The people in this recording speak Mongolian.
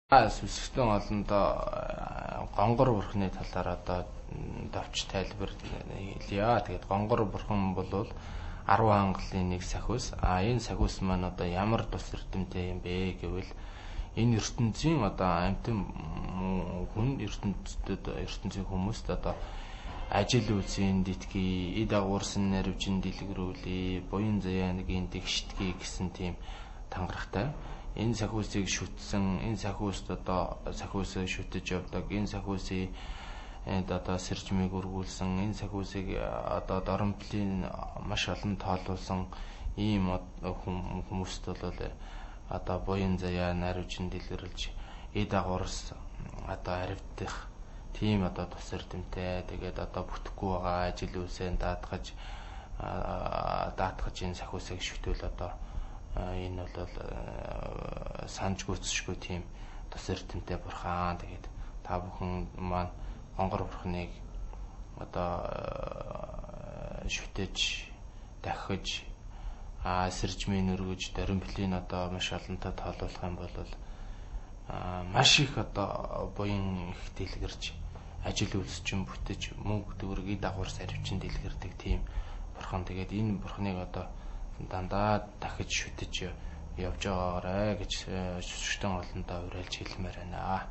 Сүсгтэн олондоо гонгор бурхны талаар одоо давч тайлбар хэлье. Тэгээд гонгор бурхан бол 10 хангалын нэг сахиус. Энэ сахиус маань одоо ямар тус эрдэмтэй юм бэ гэвэл энэ ертөнцийн одоо амьтан хүн ертөнцийн хүмүүст одоо ажил үйлсийн дитгий, эд агуурсан наривжин дэлгэрүүлээ, буян заяаныгийн дэгшдгий гэсэн тийм тангарахтай. Энэ сахиусыг шүтсэн, энэ сахиуст одоо сахиусыг шүтэж явдаг, энэ сахиусыг одоо сэржмийг өргүүлсэн, энэ сахиусыг одоо доромплын маш олон тоолуулсан ийм хүмүүст бол одоо буян заяа наривжин дэлгэрүүлж эд агуурс одоо аривдах тийм одоо тус эрдэмтэй. Тэгээд одоо бүтэхгүй байгаа ажил үйлсээ даатгаж энэ сахиусыг шүтвэл одоо энэ бол санж гүйцэшгүй тийм тус эрдэмтэй бурхан. Тэгээд та бүхэн маань гонгор бурхныг одоо шүтэж, дахиж, сэржмийн өргөж, доромплын одоо маш олонтой тоолуулах юм бол маш их одоо буян их дэлгэрж, ажил үйлсчин бүтэж, мөнгө төгрөгийг дагуурс аривчин дэлгэрдэг тийм бурхан. Тэгээд энэ бурхныг одоо дандаа дахиж шүтэж явж байгаарэ гэж сүсгтэн олондоо уриалж хэлмээр байна.